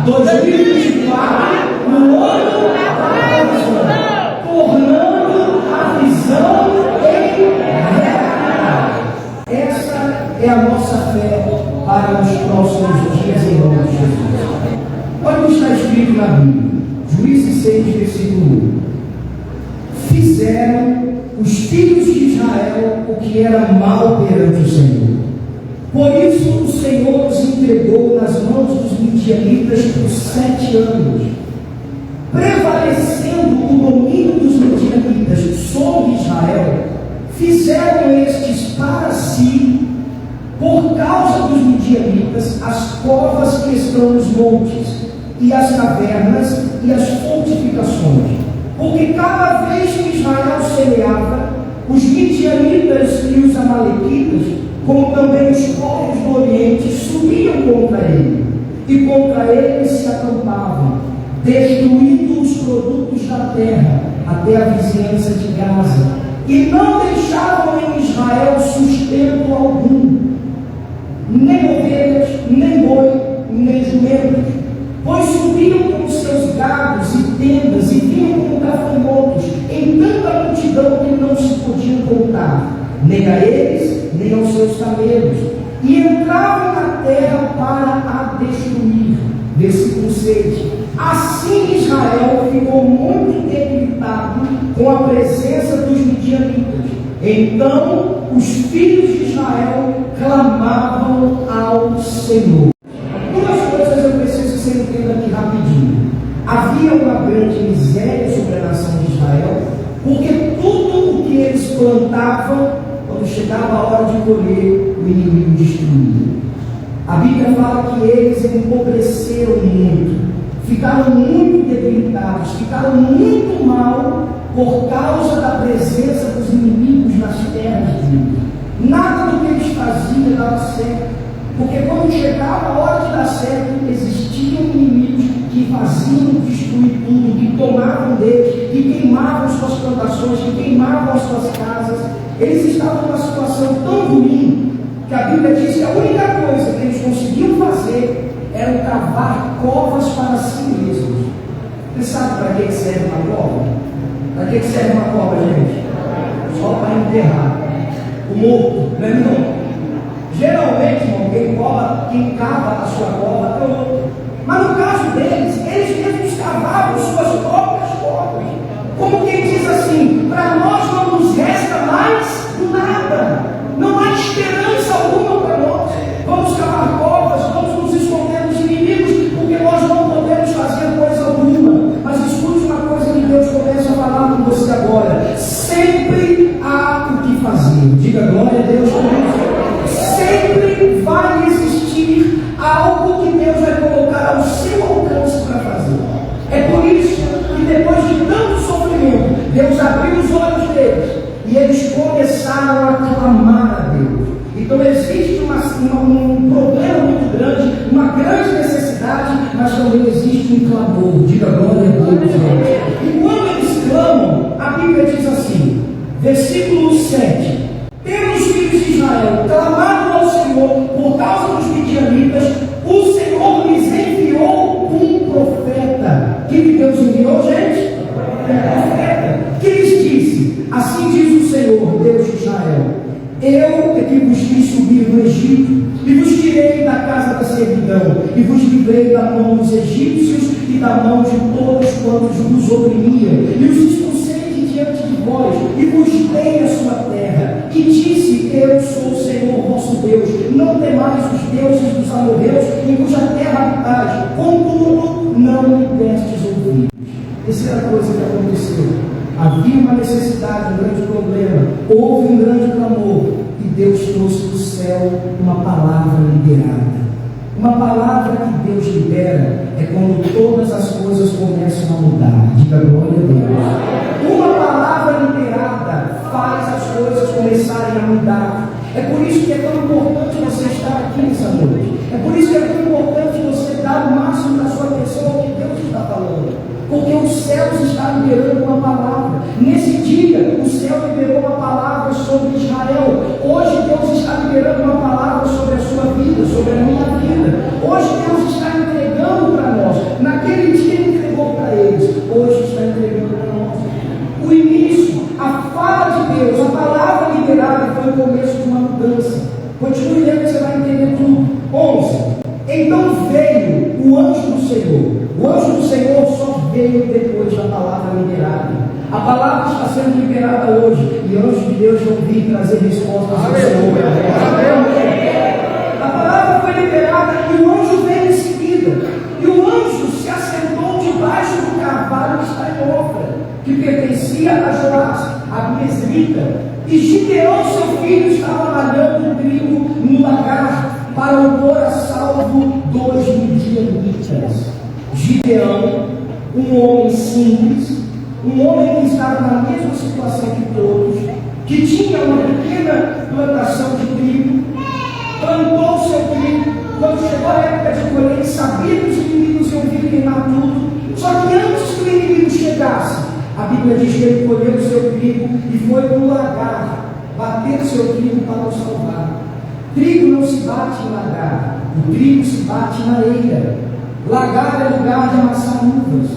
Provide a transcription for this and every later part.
2024, o ano da visão, tornando a visão em realidade. Essa é a nossa fé para os próximos dias em nome de Jesus. Olha o que está escrito na Bíblia, Juízes 6, versículo 1. Fizeram os filhos de Israel o que era mal perante o Senhor. Por isso o Senhor os entregou nas mãos dos midianitas por 7 anos, prevalecendo o domínio dos midianitas sobre Israel. Fizeram estes para si, por causa dos midianitas, as covas que estão nos montes, e as cavernas e as fortificações. Porque cada vez que Israel semeava, os midianitas e os amalequitas, como também os povos do Oriente, subiam contra ele, e contra ele se acampavam, destruindo os produtos da terra até a vizinhança de Gaza, e não deixavam em Israel sustento algum, nem ovelhas, nem boi, nem jumentos, pois subiam com os seus gados e tendas e vinham como gafanhotos em tanta multidão que não se podiam contar, nem a eles, nem aos seus camelos, e entravam na terra para a destruir. Versículo 6. Assim Israel ficou muito debilitado com a presença dos midianitas. Então os filhos de Israel clamavam ao Senhor. Duas coisas eu preciso que você entenda aqui rapidinho. Havia uma grande miséria sobre a nação de Israel, porque tudo o que eles plantavam, quando chegava a hora de colher, o inimigo destruía. A Bíblia fala que eles empobreceram muito, ficaram muito debilitados, ficaram muito mal por causa da presença dos inimigos nas terras deles. Nada do que eles faziam dava certo, porque quando chegava a hora de dar certo, existiam inimigos que faziam destruir tudo, que tomavam deles, que queimavam suas plantações, que queimavam as suas casas. Eles estavam numa situação tão ruim que a Bíblia diz que a única coisa que eles conseguiam fazer era cavar covas para si mesmos. Você sabe para que serve uma cova? Para que serve uma cova, gente? Só para enterrar o morto, não é não? Geralmente, irmão, quem cava a sua cova é o outro. Mas no caso deles, eles mesmos cavavam suas próprias covas. Como quem diz assim, para nós não nos resta mais nada. Não há esperança alguma para nós. Vamos cavar covas, vamos nos esconder dos inimigos, porque nós não podemos fazer coisa alguma. Mas escute uma coisa que Deus começa a falar com você agora. Sempre há o que fazer. Diga glória a Deus por isso. Sempre vai existir algo que Deus vai colocar ao seu alcance para fazer. É por isso que depois de tanto sofrimento, Deus abriu os olhos deles e eles começaram a clamar a Deus. Então existe um problema muito grande, uma grande necessidade, mas também existe um clamor. Diga glória a Deus. E quando eles clamam, a Bíblia diz assim, versículo 7: tendo os filhos de Israel clamado ao Senhor por causa dos midianitas, o Senhor lhes enviou um profeta. Que Deus enviou, gente? Profeta. Que lhes disse: assim diz o Senhor, Deus de Israel, eu é que vos fiz subir do Egito, e vos tirei da casa da servidão, e vos livrei da mão dos egípcios e da mão de todos quantos vos oprimiam, e os expulsei de diante de vós, e vos dei a sua terra, e disse: eu sou o Senhor vosso Deus, não temais os deuses dos amorreus, em cuja terra habitais, contudo não me destes ouvidos. Essa é a coisa que aconteceu. Havia uma necessidade, um grande problema, houve um grande clamor, e Deus trouxe do céu uma palavra liberada. Uma palavra que Deus libera é quando todas as coisas começam a mudar. Diga glória a Deus. Uma palavra liberada faz as coisas começarem a mudar. É por isso que é tão importante você estar aqui nessa noite. É por isso que é tão importante você dar o máximo da sua atenção ao que Deus está falando. Porque os céus estão liberando uma palavra. Nesse dia, o céu liberou uma palavra sobre Israel. Hoje, Deus está liberando uma palavra sobre a sua vida, sobre a minha vida. Hoje, Deus está entregando para nós Senhor. O anjo do Senhor só veio depois da palavra liberada. A palavra está sendo liberada hoje, e anjos de Deus vão vir trazer respostas ao Senhor. A palavra foi liberada e o anjo veio em seguida. E o anjo se assentou debaixo do carvalho que está em Ofra, que pertencia a Joás, a Mesrita. E Gideão, seu filho, estava malhando o trigo no lagar para o pôr a salvo dos midianitas. Gideão, um homem simples, um homem que estava na mesma situação que todos, que tinha uma pequena plantação de trigo, plantou seu trigo. Quando chegou a época de colher, ele sabia que os inimigos iam vir queimar tudo. Só que antes que o inimigo chegasse, a Bíblia diz que ele colheu o seu trigo e foi para o lagar, bater o seu trigo para o salvar. Trigo não se bate em lagar, o trigo se bate na eira. Lagar é lugar de amassar uvas.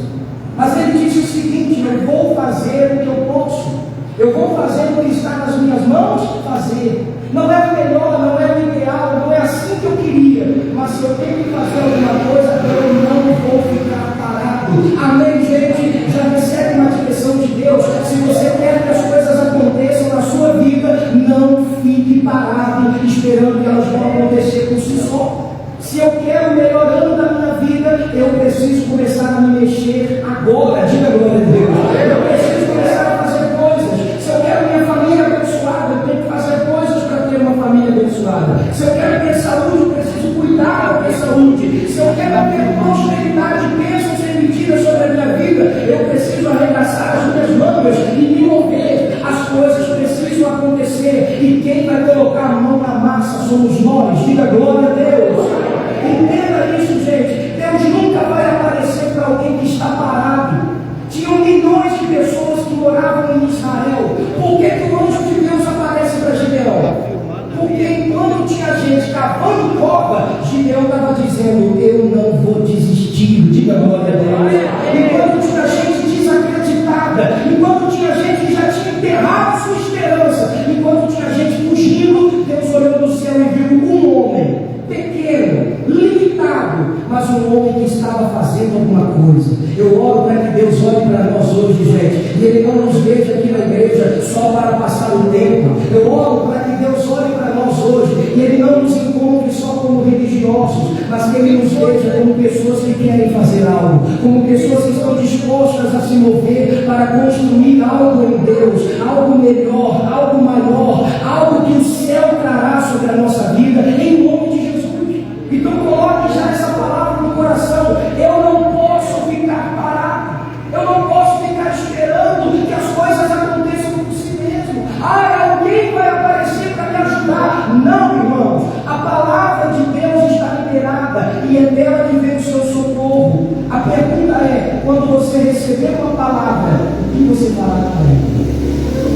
Mas ele disse o seguinte: eu vou fazer o que eu posso, eu vou fazer o que está nas minhas mãos fazer. Não é o melhor, não é o ideal, não é assim que eu queria, mas se eu tenho que fazer alguma coisa, eu não vou ficar parado. Amém, gente? Já recebe uma direção de Deus. Se você quer que as coisas aconteçam na sua vida, não fique parado esperando que elas vão acontecer por si só. Se eu quero o melhor ano da minha vida, eu preciso começar a me mexer agora. Diga glória a Deus. Eu preciso começar a fazer coisas. Se eu quero minha família abençoada, eu tenho que fazer coisas para ter uma família abençoada. Se eu quero ter saúde, eu preciso cuidar para ter saúde. Se eu quero ter prosperidade, bênçãos sem medida sobre a minha vida, eu preciso arregaçar as minhas mangas e me mover. As coisas precisam acontecer. E quem vai colocar a mão na massa somos nós. Diga glória a Deus. Entenda isso, gente. Deus nunca vai aparecer para alguém que está parado. Tinham milhões de pessoas que moravam em Israel. Por que o anjo de Deus aparece para Gideão? Porque enquanto tinha gente cavando cova, Gideão estava dizendo: eu não vou desistir. Diga glória a Deus. Enquanto tinha gente desacreditada, enquanto tinha gente que já tinha enterrado sua esperança, enquanto tinha gente fugindo, Deus olhou do céu e viu um homem pequeno, limitado, mas um homem que estava fazendo alguma coisa. Eu oro para que Deus olhe para nós hoje, gente, e Ele não nos veja aqui na igreja só para passar o tempo. Eu oro para que Deus olhe para nós hoje e Ele não nos encontre só como religiosos, mas que Ele nos veja como pessoas que querem fazer algo, como pessoas que estão dispostas a se mover para construir algo em Deus, algo melhor, algo maior, algo que o céu trará sobre a nossa vida, em nome de Jesus. Então coloque já essa palavra no coração. Eu não posso ficar parado, eu não posso ficar esperando que as coisas aconteçam por si mesmo. Alguém vai aparecer para me ajudar. Não, irmãos, a palavra de Deus está liberada e é dela que vem o seu socorro. A pergunta é: quando você receber uma palavra, o que você fará com ela?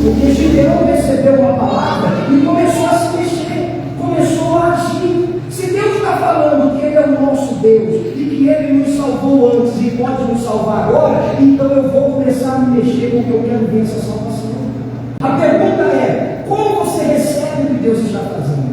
Porque Gideão recebeu uma palavra e começou a se mexer, começou a agir. Se Deus está falando que Ele é o nosso Deus e que Ele nos salvou antes e pode nos salvar agora, então eu vou começar a me mexer porque eu quero ver essa salvação. A pergunta é: como você recebe o que Deus está fazendo?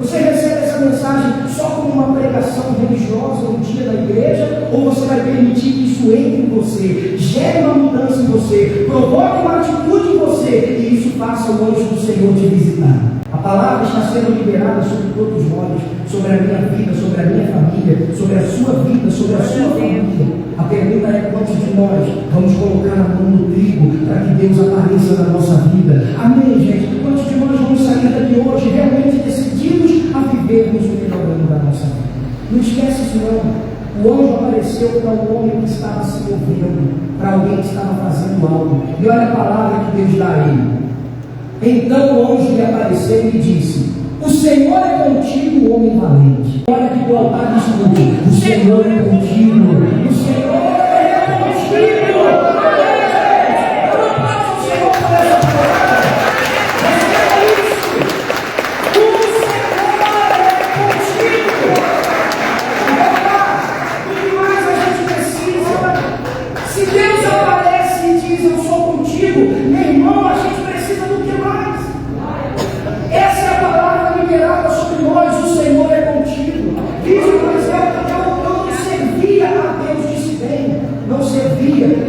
Você recebe essa mensagem só como uma pregação religiosa no dia da igreja, ou você vai permitir que isso entre em você, gere uma mudança em você, provoque uma atitude em você e isso faça o anjo do Senhor te visitar? A palavra está sendo liberada sobre todos nós, sobre a minha vida, sobre a minha família, sobre a sua vida, sobre a sua família. A pergunta é: quantos de nós vamos colocar a mão no trigo para que Deus apareça na nossa vida? Amém, gente? Quantos de nós vamos sair daqui hoje realmente decididos a vivermos o melhor ano da nossa vida? Não esquece isso não. O anjo apareceu para um homem que estava se movendo, para alguém que estava fazendo algo. E olha a palavra que Deus dá a ele. Então o anjo lhe apareceu e disse: o Senhor é contigo, homem valente. Olha que do altar escute: o Senhor é contigo, o Senhor é contigo. Eu não passo o Senhor por essa palavra. Receba isso. O Senhor é contigo. O que mais a gente precisa? Se Deus aparece e diz: eu sou contigo, meu irmão, a gente precisa do que mais? Essa é a palavra liberada sobre nós: o Senhor é contigo. Diz o Eliseu: eu não servia a Deus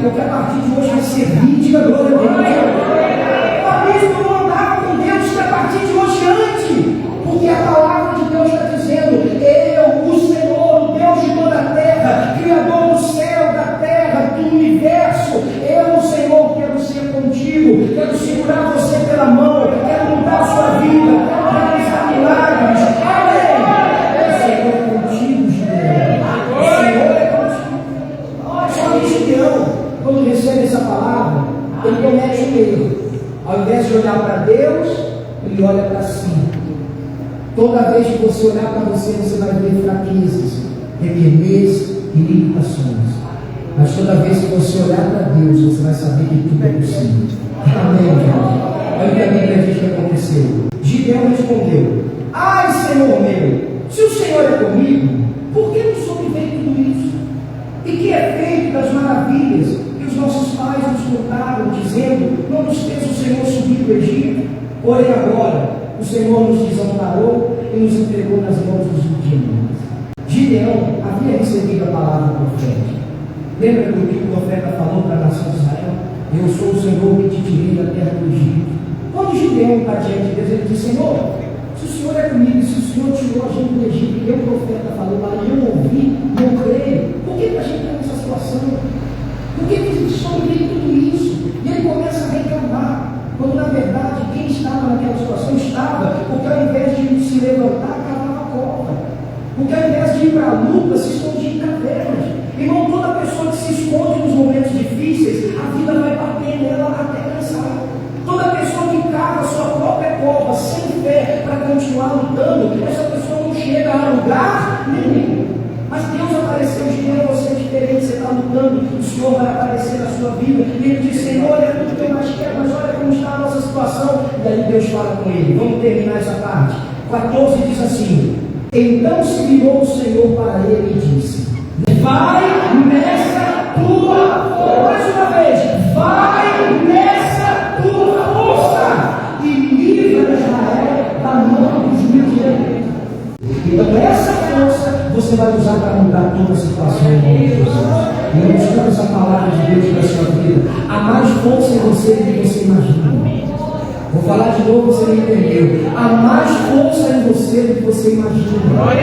porque a partir de hoje vai servir, diga glória a Deus. Talvez não andava com Deus, que a partir de hoje ande, porque a palavra de Deus está dizendo: eu, o Senhor, o Deus de toda a terra, Criador do céu, da terra, do universo, eu, o Senhor, quero ser contigo, quero segurar você pela mão, quero mudar a sua vida, quero realizar milagres. Amém. O Senhor é contigo, Gideão. O Senhor é contigo. Só que Gideão, quando recebe essa palavra, ele comete um erro. Ao invés de olhar para Deus, ele olha para si. Toda vez que você olhar para você, você vai ver fraquezas, pequenez e limitações. Mas toda vez que você olhar para Deus, você vai saber que tudo é possível. Amém, gente? Olha o que a Bíblia diz que aconteceu. Gideão respondeu: ai, Senhor meu, se o Senhor é comigo, por que nos sobreveio tudo isso? E que é feito das maravilhas que os nossos pais nos contaram, dizendo: não nos fez o Senhor subir do Egito? Porém agora o Senhor nos desamparou e nos entregou nas mãos dos midianitas. Gideão havia recebido a palavra profética. Lembra do que o profeta falou para a nação de Israel? Eu sou o Senhor que te tirei da terra do Egito. Quando Gideão está diante de Deus, ele diz: Senhor, se o Senhor é comigo, se o Senhor tirou a gente do Egito, e o profeta falou, mas eu ouvi, não creio, por que a gente está nessa situação? Por que a gente sobrevive tudo isso? E ele começa a reclamar, quando na verdade quem estava naquela situação estava, porque ao invés de se levantar, cavava a cova, porque ao invés de ir para a luta, se escondia em cavernas. Irmão, toda pessoa que se esconde nos momentos difíceis, a vida vai bater nela até cansar. Toda pessoa que cava a sua própria cova sem fé para continuar lutando, essa pessoa não chega a lugar nenhum. Mas Deus apareceu, Gideão, você é diferente, você está lutando, o Senhor vai aparecer na sua vida. E ele diz: Senhor, é tudo que eu mais quero, mas olha como está a nossa situação. E aí Deus fala com ele. Vamos terminar essa parte. 14 diz assim: então se virou o Senhor para ele e disse: vai nessa tua força. Mais uma vez, vai nessa tua força e livra Israel da mão dos midianitas. Então essa força você vai usar para mudar toda a situação em nome de Jesus. E eu escuto essa palavra de Deus para a sua vida. Há mais força em você do que você imagina. Vou falar de novo, você não entendeu. Há mais força em você do que você imagina. Mais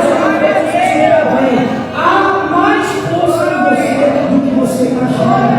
uma vez você está bem. Há mais força em você do que você imagina.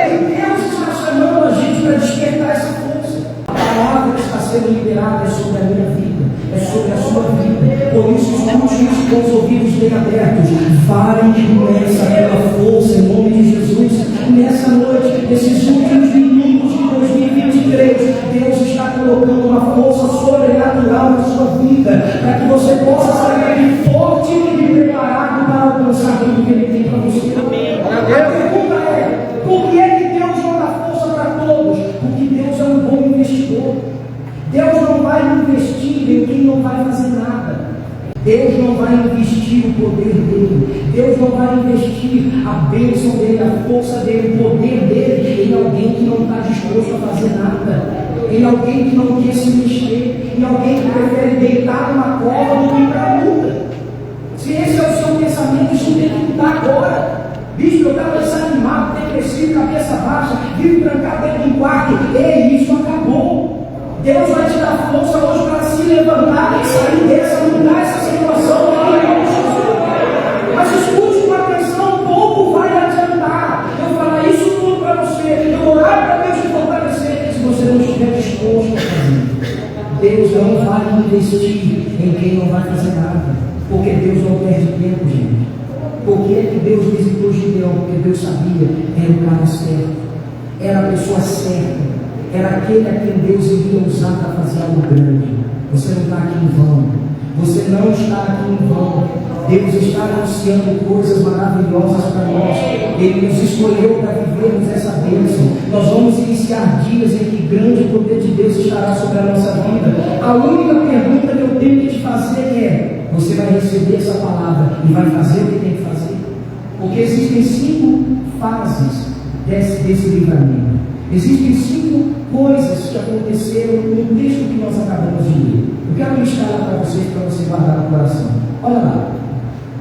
E Deus está chamando a gente para despertar essa força. A palavra que está sendo liberada é sobre a minha vida, é sobre a sua vida. Por isso, escute isso com os ouvidos bem abertos. Vai nessa pela força em nome de Jesus. Nessa noite, nesses últimos minutos de 2023, Deus está colocando uma força sobrenatural na sua vida, para que você possa sair daqui forte e preparado para alcançar tudo que Ele tem para você. A pergunta é: por que Deus não dá força para todos? Porque Deus é um bom investidor. Deus não vai investir em quem não vai fazer nada. Deus não vai investir o poder dele. Deus não vai investir a bênção dele, a força dele, o poder dele em alguém que não está disposto a fazer nada, em alguém que não quer se mexer, em alguém que prefere deitar numa cova do que ir para a luta. Se esse é o seu pensamento, isso tem que mudar agora. Bicho, eu estava desanimado, depressivo, cabeça baixa, vivo trancado dentro de um quarto. Ei, isso acabou. Deus vai te dar força hoje para se levantar e sair dessa, mudar essa situação. Mas escute com atenção, pouco vai adiantar eu falar isso tudo para você, eu orar para Deus te fortalecer, se você não estiver disposto a fazer. Deus não vai investir em quem não vai fazer nada, porque Deus não perde tempo, gente. Por que é que Deus visitou Gideão? Porque Deus sabia, era o cara certo, era a pessoa certa, era aquele a quem Deus iria usar para fazer algo grande. Você não está aqui em vão. Você não está aqui em vão. Deus está anunciando coisas maravilhosas para nós. Ele nos escolheu para vivermos essa bênção. Nós vamos iniciar dias em que grande poder de Deus estará sobre a nossa vida. A única pergunta que eu tenho que te fazer é: você vai receber essa palavra e vai fazer o que tem que fazer? Porque existem 5 fases desse livramento. Existem 5 coisas que aconteceram no texto que nós acabamos de ler. Eu quero listar lá para vocês, para você guardar no coração. Olha lá.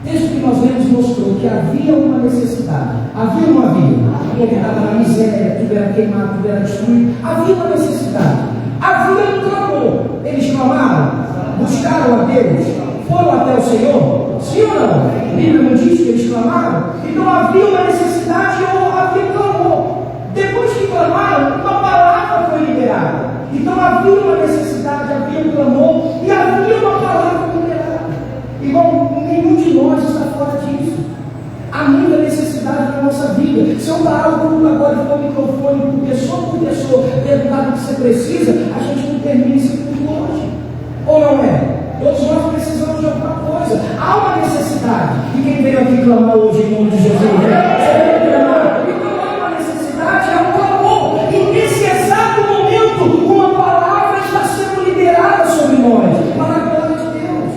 O texto que nós lemos mostrou que havia uma necessidade. necessidade? Havia ou não havia? O povo estava na miséria, tudo era queimado, tudo era destruído. Havia uma necessidade. Havia um clamor. Eles clamaram, buscaram a Deus, foram até o Senhor. Sim ou não? A Bíblia não diz que eles clamaram. Então havia uma necessidade ou havia um clamor. Depois que clamaram, uma palavra foi liberada. Então havia uma necessidade, havia um clamor e havia uma palavra liberada. Irmão, nenhum de nós está fora disso. Há muita necessidade na nossa vida. Se eu parar o culto agora com o microfone por pessoa, perguntar o que você precisa, a gente não termina esse culto hoje. Ou não é? Todos nós precisamos de alguma coisa. Há uma necessidade. E quem veio aqui clamar hoje em nome de Jesus? Então há uma necessidade, há um clamor. E nesse exato momento, uma palavra está sendo liberada sobre nós. Para a glória de Deus.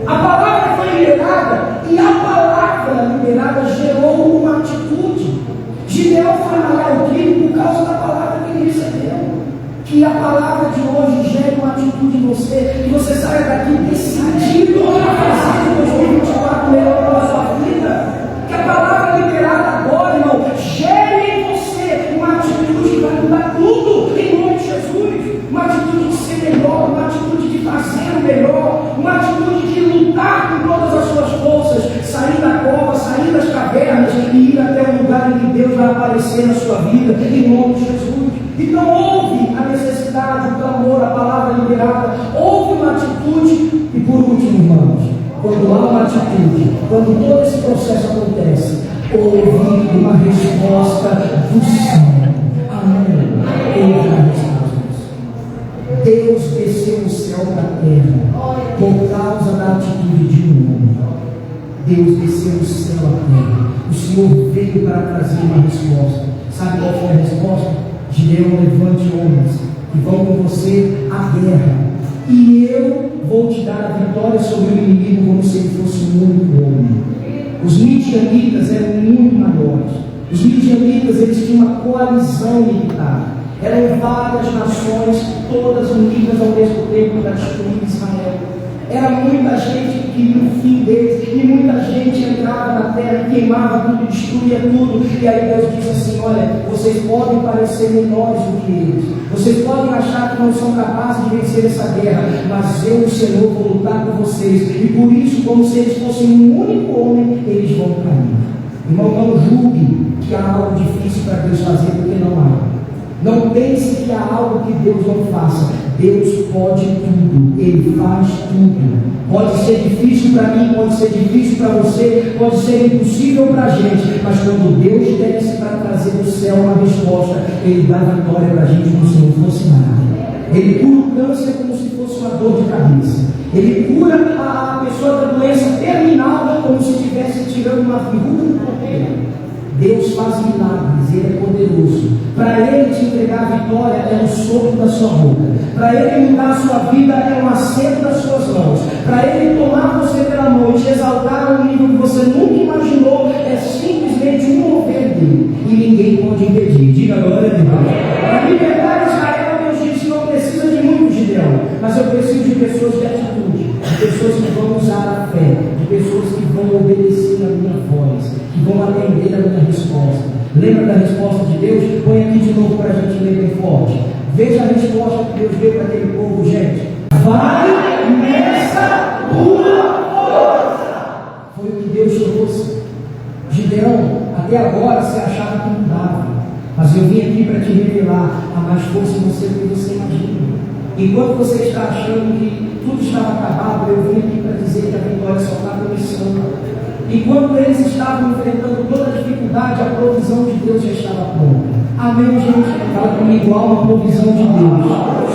A palavra foi liberada e a palavra liberada gerou uma atitude. Gideão foi malhar o trigo por causa da palavra que ele recebeu. Que a palavra de hoje gere uma atitude em você, que você saia daqui decidido a fazer de 2024 melhor para a sua vida. Que a palavra liberada agora, irmão, gere em você uma atitude que vai mudar tudo em nome de Jesus. Uma atitude de ser melhor, uma atitude de fazer o melhor, uma atitude de lutar com todas as suas forças, sair da cova, sair das cavernas e ir até o lugar em que Deus vai aparecer na sua vida, em nome de Jesus. Então houve a necessidade, o clamor, a palavra liberada, houve uma atitude e por último, irmãos, quando há uma atitude, quando todo esse processo acontece, houve uma resposta do céu. Amém. Houve uma resposta do céu. Deus desceu o céu da terra por causa da atitude de um homem. Deus desceu o céu à terra. O Senhor veio para trazer uma resposta. Sabe qual foi a resposta? Gideão, levante homens que vão com você à guerra, e eu vou te dar a vitória sobre o inimigo como se ele fosse um único homem. Os midianitas eram muito maiores. Os midianitas, eles tinham uma coalizão militar. Eram várias nações, todas unidas ao mesmo tempo para destruir Israel. Era muita gente que queria o fim deles, e muita gente entrava na terra, queimava tudo, destruía tudo. E aí Deus disse assim: olha, vocês podem parecer menores do que eles, vocês podem achar que não são capazes de vencer essa guerra, mas eu, o Senhor, vou lutar por vocês, e por isso, como se eles fossem um único homem, eles vão cair. Irmão, não julgue que há algo difícil para Deus fazer, porque não há. Não pense que há algo que Deus não faça. Deus pode tudo, Ele faz tudo. Pode ser difícil para mim, pode ser difícil para você, pode ser impossível para a gente, mas quando Deus desce para trazer do céu uma resposta, Ele dá vitória para a gente como se não fosse nada. Ele cura o câncer como se fosse uma dor de cabeça. Ele cura a pessoa da doença terminal como se estivesse tirando uma verruga do corpo. Deus faz milagres, Ele é poderoso. Para Ele te entregar a vitória é um sopro da sua boca. Para Ele mudar a sua vida é um aceno das suas mãos. Para Ele tomar você pela mão e te exaltar a um nível que você nunca imaginou, é simplesmente um mover dele. E ninguém pode impedir. Diga glória a Deus. Para libertar Israel, Deus disse: não precisa de muito, Gideão, mas eu preciso de pessoas de atitude, de pessoas que vão usar a fé, de pessoas que vão obedecer a minha voz, que vão atender a minha resposta. Lembra da resposta de Deus? Põe aqui de novo para a gente ler bem forte. Veja a resposta que Deus deu para aquele povo, gente. Vai nessa tua força. Foi o que Deus trouxe. Gideão, até agora você achava que não dava, mas eu vim aqui para te revelar a mais força em você do que você imagina. Enquanto você está achando que tudo estava acabado, eu vim aqui para dizer que a vitória só está começando. Enquanto eles estavam enfrentando toda a dificuldade, a provisão de Deus já estava pronta. Amém, gente? Fala comigo, há uma provisão de Deus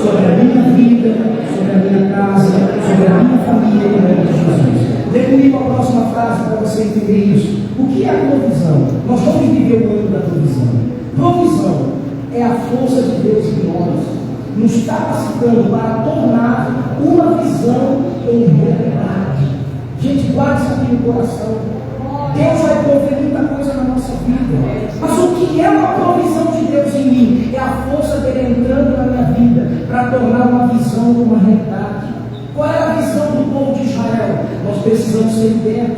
sobre a minha vida, sobre a minha casa, sobre a minha família, em nome de Jesus. Dê comigo a próxima frase para você entender isso. O que é a provisão? Nós vamos viver o ano da provisão. Provisão é a força de Deus em nós, nos capacitando para tornar uma visão em realidade. Gente, guarde isso aqui no coração. Deus vai prover muita coisa na nossa vida. Mas o que é uma provisão de Deus em mim? É a força dele entrando na minha vida para tornar uma visão uma realidade. Qual é a visão do povo de Israel? Nós precisamos ser libertos.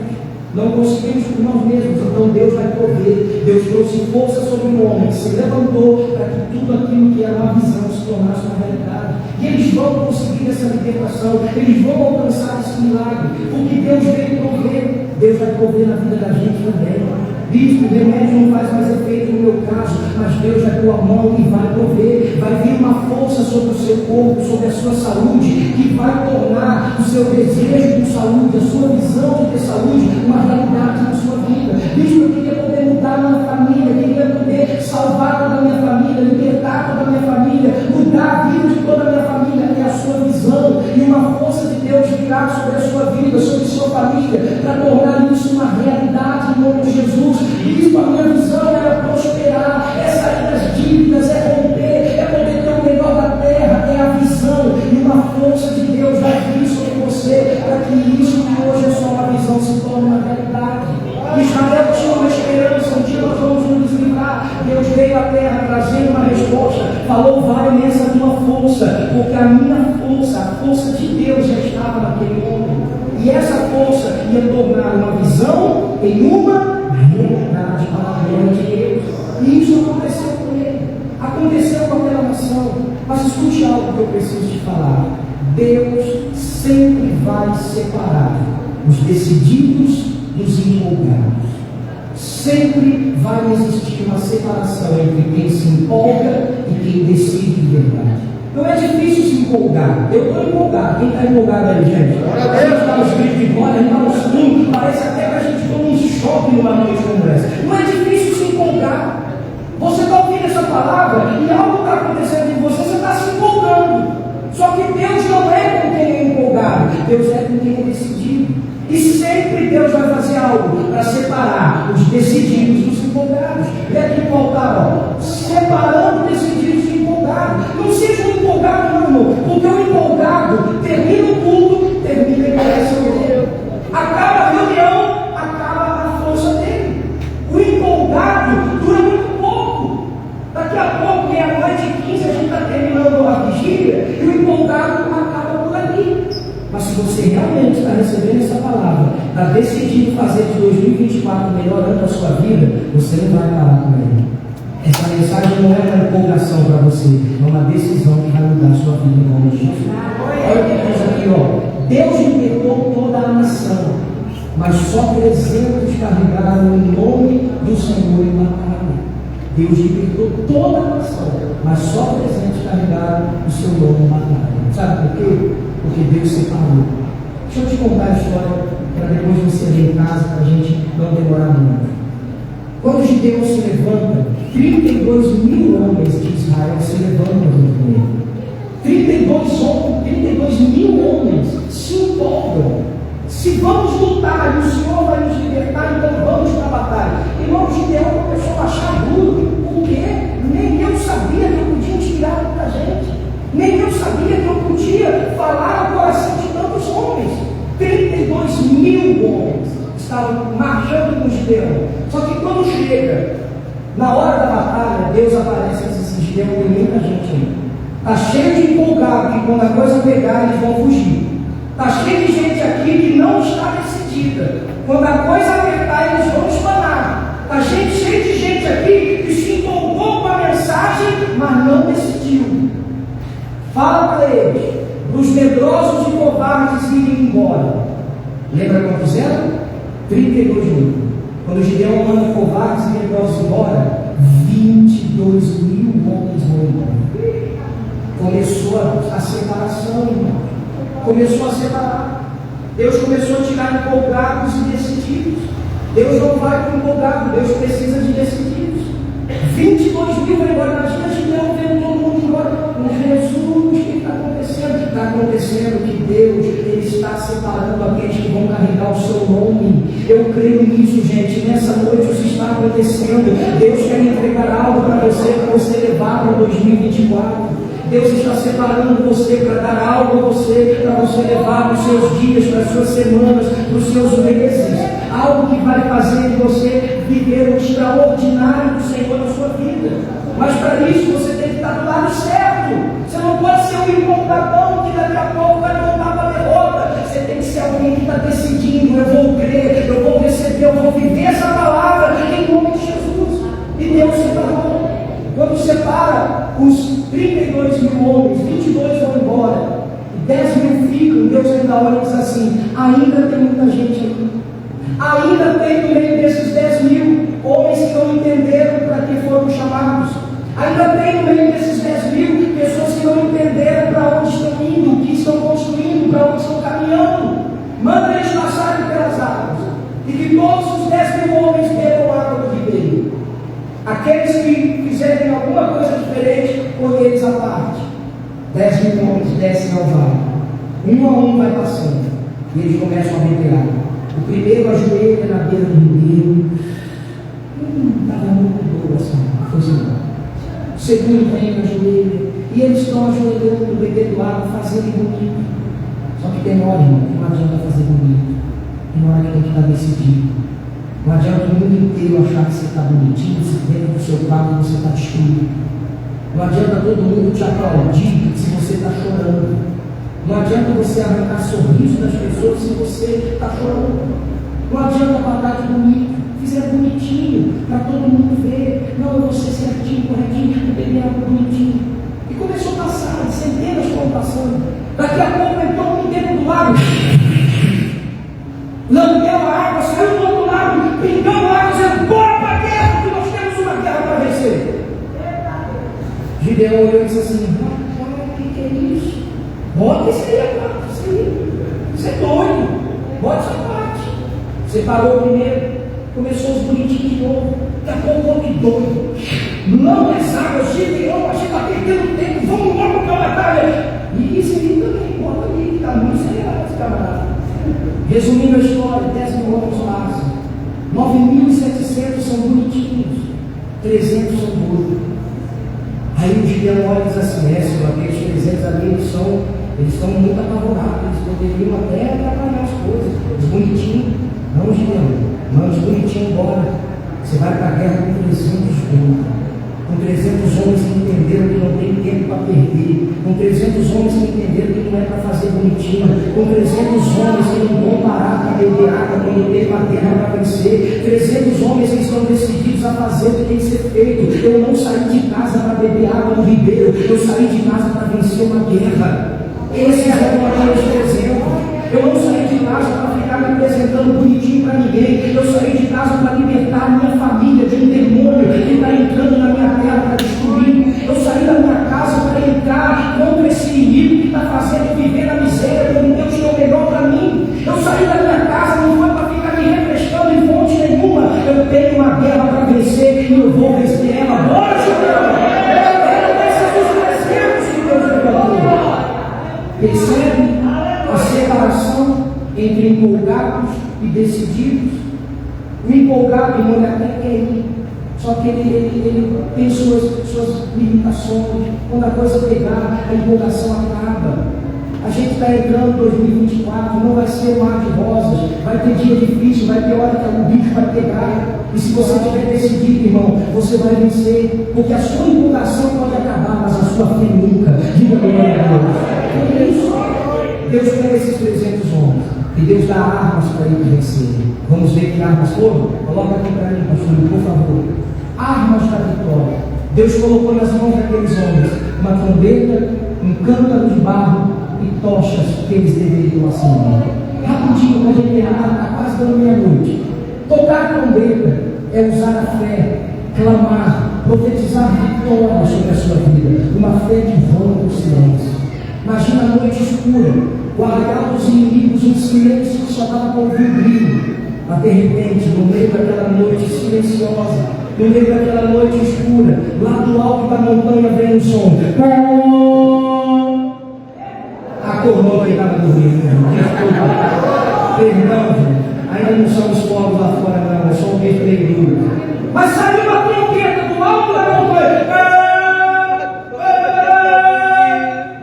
Não conseguimos por nós mesmos. então Deus vai prover. Deus trouxe força sobre o homem, que se levantou para que tudo aquilo que era uma visão se tornasse uma realidade. E eles vão conseguir essa libertação, eles vão alcançar esse milagre, porque Deus veio prover. Deus vai prover na vida da gente também. Bispo, o remédio não faz mais efeito no meu caso, mas Deus vai pôr a mão e vai prover. Vai vir uma força sobre o seu corpo, sobre a sua saúde, que vai tornar o seu desejo de saúde, a sua visão de ter saúde, uma realidade na sua vida. Bispo, eu queria poder mudar a minha família, eu queria poder salvar toda a minha família, libertar toda a minha família, mudar a vida de toda a minha família. É a sua visão e uma força de Deus virá sobre a sua vida, sobre a sua família, para tornar isso uma realidade em nome de Jesus. Isso, a minha visão é prosperar, é sair das dívidas, é romper, é poder ter o melhor da terra, é a visão e uma força de Deus vai vir sobre você, para que isso que hoje é só uma visão se torne uma realidade. Israel tinha uma esperança, um dia nós vamos nos livrar. Deus veio à terra trazendo uma resposta, falou: vai nessa tua força, porque a minha força, a força de Deus já estava naquele homem, e essa força ia tornar uma visão em uma realidade para a glória de Deus. E isso aconteceu com ele, aconteceu com aquela nação. Mas escute algo que eu preciso te falar: Deus sempre vai separar os decididos dos empolgados. Sempre vai existir uma separação entre quem se empolga e quem decide de verdade. Não é difícil se empolgar. Eu estou empolgado. Quem está empolgado aí, gente? A gente está nos gritos de glória, a gente está nos fundos. Parece até que a gente toma um choque numa noite como essa. Não é difícil se empolgar. Você está ouvindo essa palavra e algo está acontecendo em você, você está se empolgando. Só que Deus não é com quem é empolgado, Deus é com quem é decidido. E sempre Deus vai fazer algo para separar os decididos dos empolgados. E aqui no altar, separando decididos dos empolgados. Não seja um empolgado, meu irmão, porque o empolgado termina o culto, termina a pregação dele. Acaba a reunião, acaba a força dele. O empolgado dura muito pouco. Daqui a pouco, meia-noite e 15, a gente está terminando a vigília e o empolgado acaba por ali. Mas se você realmente está recebendo essa palavra, está decidindo fazer de 2024 o melhor ano da sua vida, você não vai parar com ele. Essa mensagem não é uma empolgação para você, é uma decisão que vai mudar a sua vida em nome de Jesus. Olha o que diz aqui, ó. Deus libertou toda a nação, mas só 300 carregaram em nome do Senhor em batalha. Deus libertou toda a nação, mas só 300 carregaram o seu nome em batalha. Sabe por quê? Porque Deus separou. Deixa eu te contar a história, para depois você ler em casa, para a gente não demorar muito. Quando Gideão se levanta, 32 mil homens de Israel se levantam junto com ele. 32 mil homens se empolgam. Se vamos lutar e o Senhor vai nos libertar, então vamos para a batalha. Irmão, Gideão começou a achar duro, porque nem eu sabia que eu podia tirar muita gente. Nem eu sabia que eu podia falar o coração de tantos homens. 32 mil homens estavam marchando com Gideão. Só que quando chega na hora da batalha, Deus aparece e diz assim: Gideão, tem muita gente aí. Está cheio de empolgado, que quando a coisa pegar, eles vão fugir. Está cheio de gente aqui que não está decidida. Quando a coisa apertar, eles vão espanar. Está cheio de gente aqui que se empolgou com a mensagem, mas não decidiu. Fala para eles, para os medrosos e covardes irem embora. Lembra quanto fizeram? 32 mil. Quando Gideão manda covardes e medrosos embora, 22 mil homens vão embora. Começou a separação, irmão. Começou a separar. Deus começou a tirar empolgados e decididos. Deus não vai com empolgado, Deus precisa de decididos. 22 mil vão embora. Imagina Gideão vendo todo mundo embora. Jesus, o que está acontecendo? Está acontecendo que Deus ele está separando aqueles que vão carregar o seu nome. Eu creio nisso, gente. Nessa noite isso está acontecendo. Deus quer entregar algo para você levar para 2024. Deus está separando você para dar algo a você, para você levar para os seus dias, para as suas semanas, para os seus meses. Algo que vai fazer você viver o extraordinário do Senhor na sua vida. Mas para isso você tem que estar do lado certo. Você não pode ser um empolgadão que daqui a pouco vai voltar para a derrota. Você tem que ser alguém que está decidindo: eu vou crer, eu vou receber, eu vou viver essa palavra aqueles que fizerem alguma coisa diferente, põe eles à parte. 10.000 homens descem ao vale, um a um vai passando, e eles começam a beber água. O primeiro ajoelha na beira do ribeiro, estava muito boa essa água, foi embora. O segundo vem ajoelha, e eles estão ajoelhando, bebendo água, fazendo bonito. Só que tem hora, irmão, que não adianta fazer bonito, tem hora que tem que estar decidido. Não adianta o mundo inteiro achar que você está bonitinho, se dentro do seu quarto você está destruído. Não adianta todo mundo te aplaudir se você está chorando. Não adianta você arrancar sorriso das pessoas se você está chorando. Não adianta pagar de bonito, fizer bonitinho, para todo mundo ver. Não, eu vou ser certinho, corretinho, beber água bonitinho. E começou a passar, centenas foram passando. Daqui a pouco entrou um dentro do lago. Lambeu a água, saiu do outro lado, pingando a água, dizendo: bora para a guerra, que nós temos uma guerra para vencer. Gideão olhou e disse assim: rapaz, o que é isso? Bota isso aí a parte, isso aí. Isso é doido. Bota essa parte. Separou o primeiro, começou os bonitinhos de novo. Daqui a pouco o homem doido. Não é sábio, Gideão, a gente está perdendo tempo, vamos logo para a batalha. E isso aí também, bota ali, que está muito acelerado esse camarada. Resumindo a história, 10.000 homens passam, 9.700 são bonitinhos, 300 são gordos. Aí o Gideão olha e diz assim: Senhor, aqueles 300 ali, eles estão muito apavorados, eles poderiam até atrapalhar as coisas. Os bonitinhos, não, Gideão, manda os bonitinhos embora. Você vai para a guerra com 300 gordos. Com 300 homens que entenderam que não tem tempo para perder, com 300 homens que entenderam que não é para fazer bonitinho, com 300 homens que não vão parar para beber água quando tem uma guerra para vencer, 300 homens que estão decididos a fazer o que tem que ser feito. Eu não saí de casa para beber água no ribeiro, eu saí de casa para vencer uma guerra. Esses eram aqueles 300. Eu não saí de casa para ficar me apresentando bonitinho para ninguém. Eu saí de casa para libertar a minha família de um demônio que está entrando na minha terra para destruir. Eu saí da minha casa para entrar contra esse inimigo que está fazendo viver na miséria, quando Deus tem o melhor para mim. Eu saí da minha casa, não foi para ficar me refrescando em fonte nenhuma. Eu tenho uma guerra para vencer e eu vou vencer ela. Bora, Gideão! Percebe a separação entre empolgados e decididos? O empolgado, irmão, ele até quer ir, só que ele tem suas limitações. Quando a coisa pegar, a empolgação acaba. A gente está entrando em 2024, não vai ser um mar de rosas, vai ter dia difícil, vai ter hora que o bicho vai pegar. E se você tiver decidido, irmão, você vai vencer, porque a sua empolgação pode acabar, mas a sua fé nunca. Diga glória a Deus. Por isso, Deus pega esses 300 homens e Deus dá armas para eles vencerem. Vamos ver que armas foram? Coloca aqui para mim, pastor, por favor. Armas da vitória. Deus colocou nas mãos daqueles homens uma trombeta, um cântaro de barro e tochas que eles deveriam acender. Rapidinho, para a gente está quase dando meia-noite. Tocar trombeta é usar a fé, clamar, profetizar vitória sobre a sua vida, uma fé que voa no silêncio. Imagina a noite escura, o arraial dos inimigos, um silêncio que só dava para ouvir o brilho. Mas de repente, no meio daquela noite silenciosa, no meio daquela noite escura, lá do alto da montanha vem um som. Acordou que estava dormindo. Perdão, gente. Ainda não são os povos lá fora, não, é só o vermelho. Mas saiu uma trombeta do alto da montanha.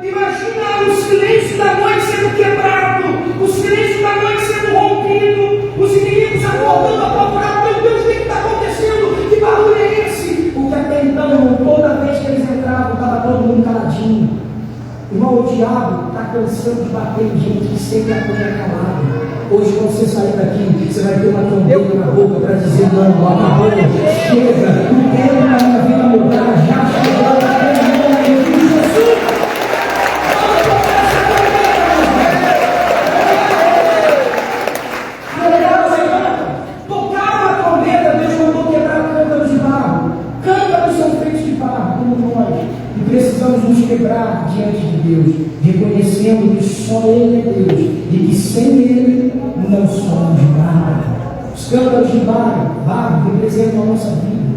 Imagina o silêncio da noite sendo quebrado, o silêncio da noite sendo rompido, os inimigos acordando, apavorados. Meu Deus, o que está acontecendo? Que barulho é esse? Porque até então, irmão, toda vez que eles entravam, estava todo mundo caladinho. Irmão, o diabo está cansando de bater em gente que sempre apanha calado. Hoje, quando você sair daqui, você vai ter uma trombeta na boca para dizer: não, acabou, chega, não quero na minha vida mudar, já chegou, em nome de Jesus. Tocaram a trombeta, Deus mandou quebrar cântaros de barro. Cântaros são feitos de barro, como nós, e precisamos nos quebrar diante de Deus, reconhecendo que só Ele é Deus e que sem Ele não somos nada. Os cântaros de barro representam a nossa vida.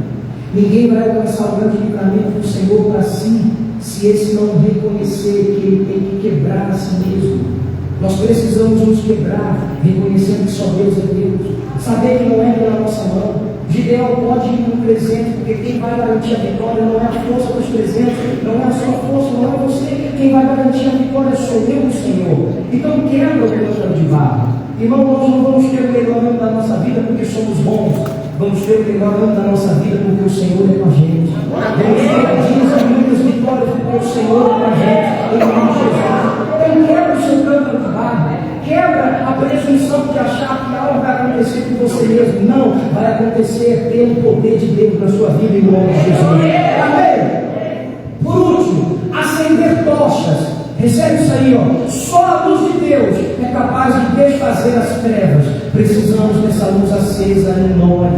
Ninguém vai alcançar o grande livramento do Senhor para si, se esse não reconhecer que ele tem que quebrar a si mesmo. Nós precisamos nos quebrar, reconhecendo que só Deus é Deus, saber que não é pela nossa mão. Gideão pode ir no presente, porque quem vai garantir a vitória não é a força dos presentes, não é a sua força, não é você. Quem vai garantir a vitória sou eu, o Senhor. Então quebra o cântaro de barro. Irmão, nós não vamos ter o melhor ano da nossa vida porque somos bons. Vamos ter o melhor ano da nossa vida porque o Senhor é com a gente. Vamos ter dias e muitas vitórias porque o Senhor é com a gente. Em nome de Jesus. Então quebra o seu cântaro de barro. Quebra a presunção de achar que algo vai acontecer com você mesmo. Não, vai acontecer pelo poder de Deus na sua vida em nome de Jesus. Amém? Por último, acender tochas. Recebe isso aí, ó. Só a luz de Deus é capaz de desfazer as trevas. Precisamos dessa luz acesa em nós.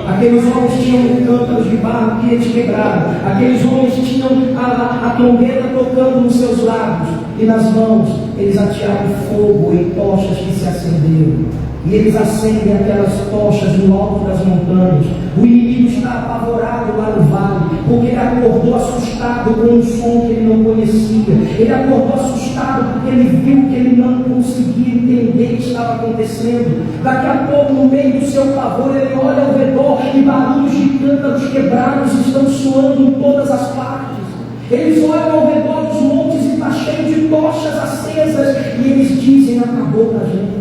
Aqueles homens tinham cântaros de barro que eles quebraram. Aqueles homens tinham a trombeta tocando nos seus lábios e nas mãos. Eles atearam fogo em tochas que se acenderam. E eles acendem aquelas tochas no alto das montanhas. O inimigo está apavorado lá no vale, porque ele acordou assustado com um som que ele não conhecia. Ele acordou assustado porque ele viu que ele não conseguia entender o que estava acontecendo. Daqui a pouco, no meio do seu pavor, ele olha ao redor e barulhos de cântaros quebrados estão soando em todas as partes. Eles olham ao redor dos montes e está cheio de tochas acesas, e eles dizem: acabou para a gente.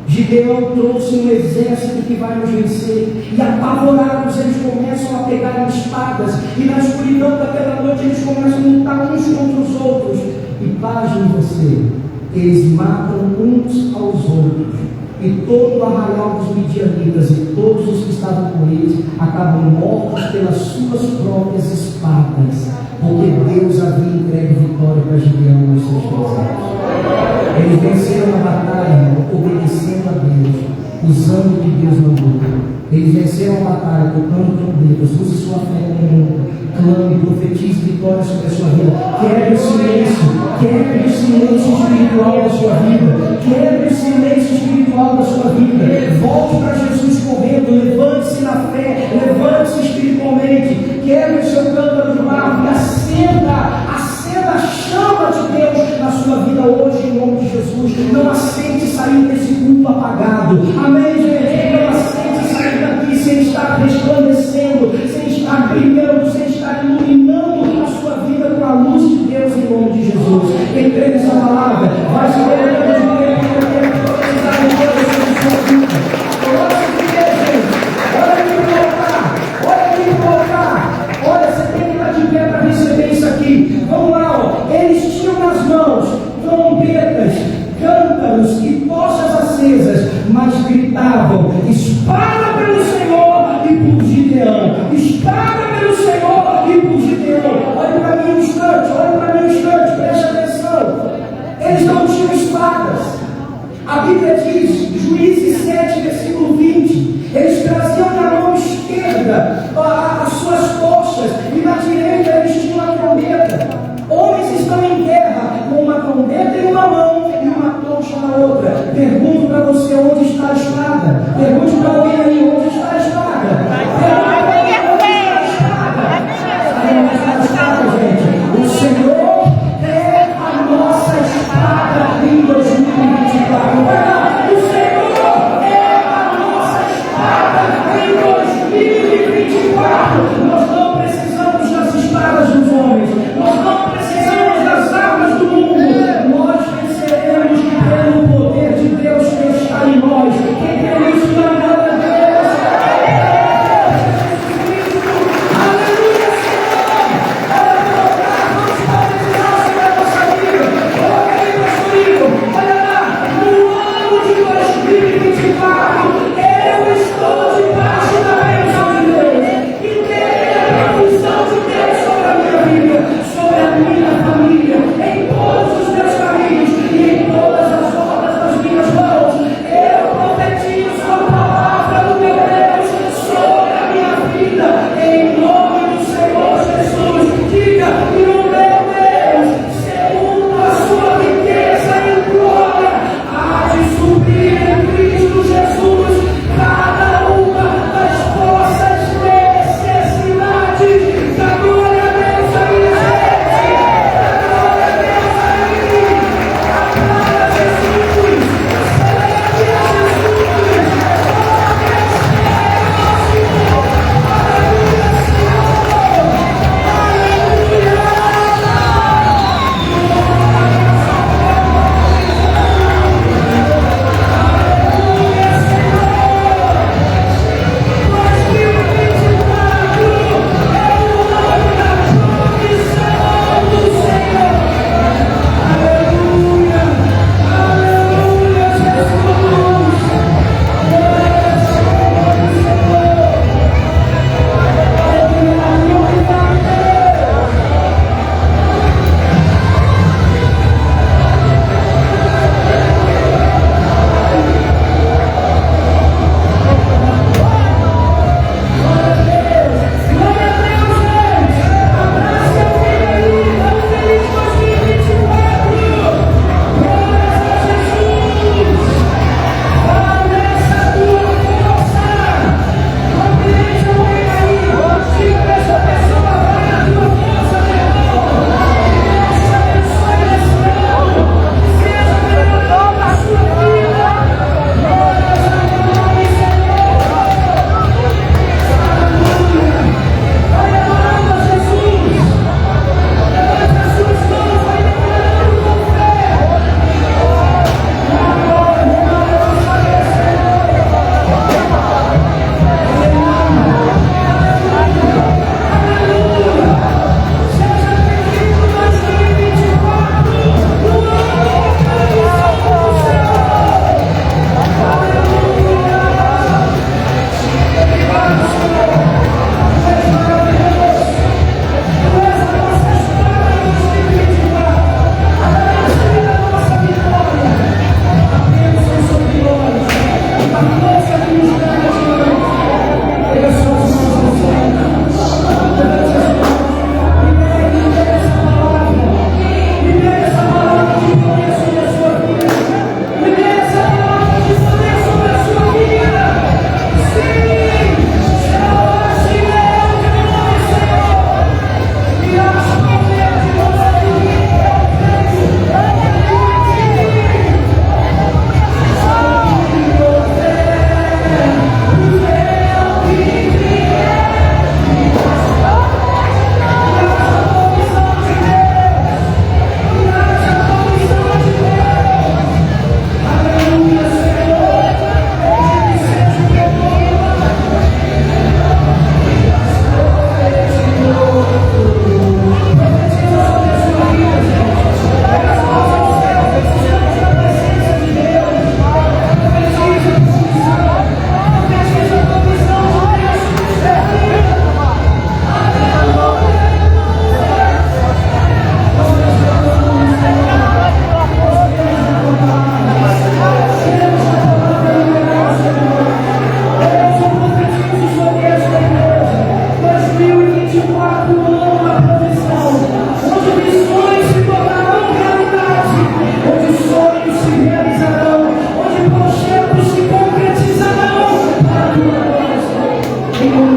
Gideão trouxe um exército que vai nos vencer, e apavorados eles começam a pegar espadas, e na escuridão daquela noite eles começam a lutar uns contra os outros. E pasmem você, eles matam uns aos outros, e todo o arraial dos midianitas e todos os que estavam com eles acabam mortos pelas suas próprias espadas, porque Deus havia entregue vitória para Gideão nos seus exércitos. Eles venceram a batalha obedecendo a Deus, usando o que Deus mandou. Eles venceram a batalha tocando trombetas. Use sua fé como nunca. Clame, profetize vitória sobre a sua vida. Quebre o silêncio. Quebre o silêncio espiritual da sua vida. Quebre o silêncio espiritual da sua vida. Volte para Jesus correndo. Levante-se na fé. Levante-se espiritualmente. Quebre o seu cântaro de barro e acenda a chama de Deus na sua vida hoje, em nome de Jesus. Não aceite sair desse culto apagado. Amém, gente? Não aceite sair daqui sem estar resplandecendo, sem estar brilhando, sem estar iluminando a sua vida com a luz de Deus, em nome de Jesus. Quem crê nessa palavra vai se lembrando de Deus, precisar de Deus sobre sua vida. Olha aqui para voltar. Olha aqui para voltar. Olha, você tem que estar de pé para receber isso aqui. Vamos lá, ó. Eles tinham nas mãos trombetas, cântaros e tochas acesas, mas gritavam: espada pelo Senhor e por Gideão, espada pelo Senhor e por Gideão. Olha para mim um instante, preste atenção. Eles não tinham espadas. A Bíblia diz, Juízes 7, versículo 20, eles traziam na mão esquerda as suas tochas, e na direita eles tinham a trombeta. Homens estão em guerra com uma trombeta em uma mão e uma tocha na outra. Pergunto para você: onde está a espada? Pergunte para alguém aí: onde está a espada? Pergunte para alguém: onde está a espada, gente? O Senhor é a nossa espada em 2024. O Senhor é a nossa espada em 2024. Nós não precisamos das espadas dos homens. Nós não precisamos das armas do mundo. Nós venceremos pelo poder de Deus que está em nós. Quem tem isso na glória a Deus? Aleluia, Senhor! Vamos profetizar sobre a nossa vida. Olha aí, pastor, olha lá. No ano de 2024, eu estou debaixo da bênção de Deus. E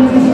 nome de Jesus.